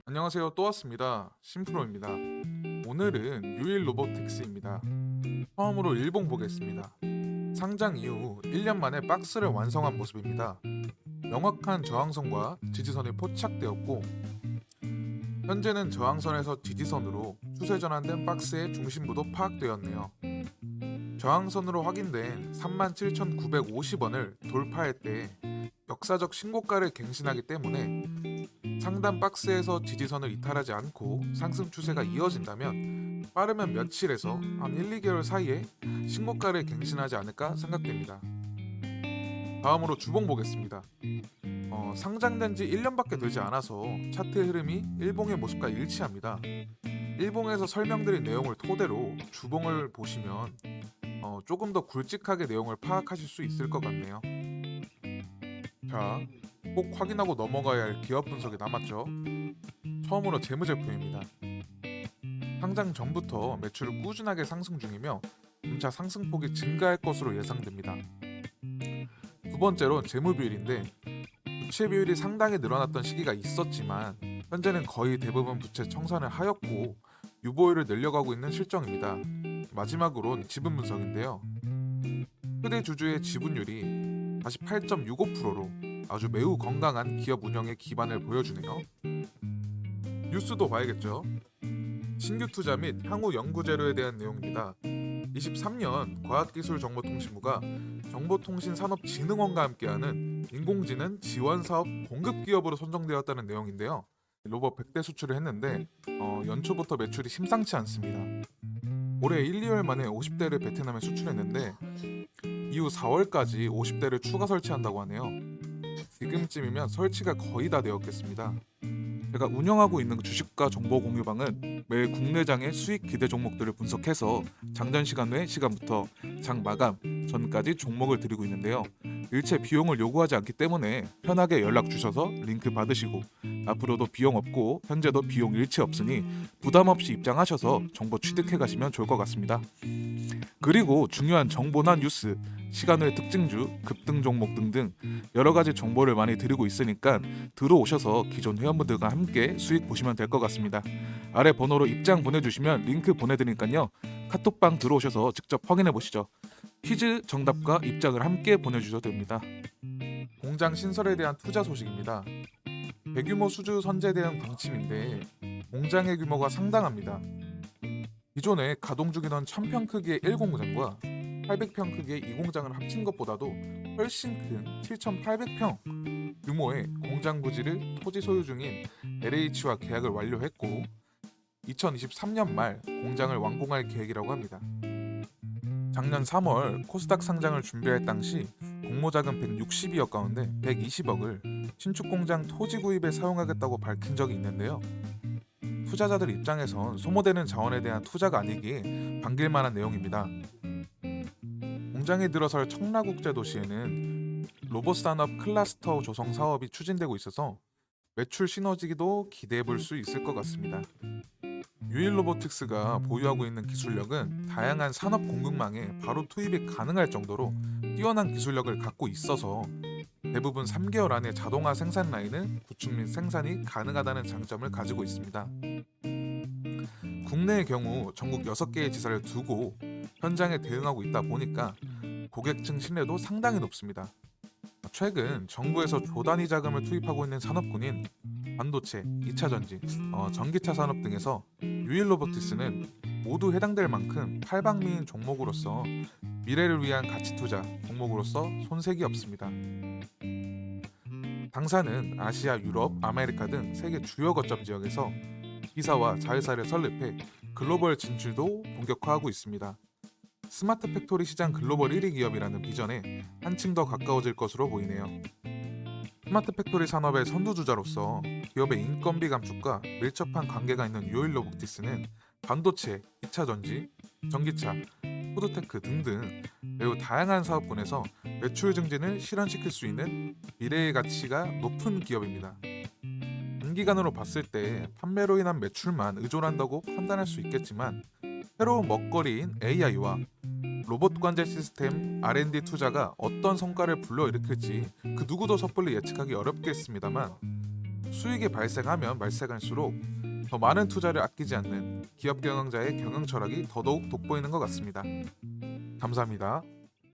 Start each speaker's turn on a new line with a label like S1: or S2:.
S1: 안녕하세요. 또 왔습니다. 심프로입니다. 오늘은 유일 로보틱스입니다. 처음으로 일봉 보겠습니다. 상장 이후 1년 만에 박스를 완성한 모습입니다. 명확한 저항선과 지지선이 포착되었고 현재는 저항선에서 지지선으로 추세 전환된 박스의 중심부도 파악되었네요. 저항선으로 확인된 37,950원을 돌파할 때 역사적 신고가를 갱신하기 때문에 상단 박스에서 지지선을 이탈하지 않고 상승 추세가 이어진다면 빠르면 며칠에서 한 1, 2개월 사이에 신고가를 갱신하지 않을까 생각됩니다. 다음으로 주봉 보겠습니다. 상장된 지 1년밖에 되지 않아서 차트의 흐름이 일봉의 모습과 일치합니다. 일봉에서 설명드린 내용을 토대로 주봉을 보시면 조금 더 굵직하게 내용을 파악하실 수 있을 것 같네요. 자, 꼭 확인하고 넘어가야 할 기업 분석이 남았죠. 처음으로 재무제표입니다. 상장 전부터 매출을 꾸준하게 상승 중이며 점차 상승폭이 증가할 것으로 예상됩니다. 두 번째로 재무비율인데 부채 비율이 상당히 늘어났던 시기가 있었지만 현재는 거의 대부분 부채 청산을 하였고 유보율을 늘려가고 있는 실정입니다. 마지막으론 지분 분석인데요. 최대 주주의 지분율이 48.65%로 아주 매우 건강한 기업 운영의 기반을 보여주네요. 뉴스도 봐야겠죠. 신규 투자 및 향후 연구 자료에 대한 내용입니다. 23년 과학기술정보통신부가 정보통신산업진흥원과 함께하는 인공지능 지원사업 공급기업으로 선정되었다는 내용인데요. 로봇 100대 수출을 했는데 연초부터 매출이 심상치 않습니다. 올해 1, 2월 만에 50대를 베트남에 수출했는데 이후 4월까지 50대를 추가 설치한다고 하네요. 지금쯤이면 설치가 거의 다 되었겠습니다. 제가 운영하고 있는 주식과 정보 공유방은 매일 국내장의 수익 기대 종목들을 분석해서 장전 시간 외 시간부터 장 마감 전까지 종목을 드리고 있는데요. 일체 비용을 요구하지 않기 때문에 편하게 연락 주셔서 링크 받으시고 앞으로도 비용 없고 현재도 비용 일체 없으니 부담 없이 입장하셔서 정보 취득해 가시면 좋을 것 같습니다. 그리고 중요한 정보나 뉴스, 시간 외 특징주, 급등 종목 등등 여러 가지 정보를 많이 드리고 있으니까 들어오셔서 기존 회원분들과 함께 수익 보시면 될 것 같습니다. 아래 번호로 입장 보내주시면 링크 보내드리니까요. 카톡방 들어오셔서 직접 확인해 보시죠. 퀴즈 정답과 입장을 함께 보내주셔도 됩니다. 공장 신설에 대한 투자 소식입니다. 대규모 수주 선제 대응 방침인데 공장의 규모가 상당합니다. 기존에 가동 중이던 1000평 크기의 1공장과 800평 크기의 2공장을 합친 것보다도 훨씬 큰 7800평 규모의 공장 부지를 토지 소유 중인 LH와 계약을 완료했고 2023년 말 공장을 완공할 계획이라고 합니다. 작년 3월 코스닥 상장을 준비할 당시 공모자금 160억 가운데 120억을 신축 공장 토지 구입에 사용하겠다고 밝힌 적이 있는데요. 투자자들 입장에선 소모되는 자원에 대한 투자가 아니기에 반길 만한 내용입니다. 공장에 들어설 청라국제도시에는 로봇 산업 클러스터 조성 사업이 추진되고 있어서 매출 시너지도 기대해 볼 수 있을 것 같습니다. 유일 로보틱스가 보유하고 있는 기술력은 다양한 산업 공급망에 바로 투입이 가능할 정도로 뛰어난 기술력을 갖고 있어서 대부분 3개월 안에 자동화 생산 라인을 구축 및 생산이 가능하다는 장점을 가지고 있습니다. 국내의 경우 전국 6개의 지사를 두고 현장에 대응하고 있다 보니까 고객층 신뢰도 상당히 높습니다. 최근 정부에서 조단위 자금을 투입하고 있는 산업군인 반도체, 2차 전지, 전기차 산업 등에서 유일 로보틱스는 모두 해당될 만큼 팔방미인 종목으로서 미래를 위한 가치 투자 종목으로서 손색이 없습니다. 당사는 아시아, 유럽, 아메리카 등 세계 주요 거점 지역에서 기사와 자회사를 설립해 글로벌 진출도 본격화하고 있습니다. 스마트 팩토리 시장 글로벌 1위 기업이라는 비전에 한층 더 가까워질 것으로 보이네요. 스마트 팩토리 산업의 선두주자로서 기업의 인건비 감축과 밀접한 관계가 있는 유일 로보틱스는 반도체, 2차 전지, 전기차, 푸드테크 등등 매우 다양한 사업군에서 매출 증진을 실현시킬 수 있는 미래의 가치가 높은 기업입니다. 단기간으로 봤을 때 판매로 인한 매출만 의존한다고 판단할 수 있겠지만 새로운 먹거리인 AI와 로봇 관제 시스템 R&D 투자가 어떤 성과를 불러일으킬지 그 누구도 섣불리 예측하기 어렵겠습니다만 수익이 발생하면 발생할수록 더 많은 투자를 아끼지 않는 기업 경영자의 경영 철학이 더더욱 돋보이는 것 같습니다. 감사합니다.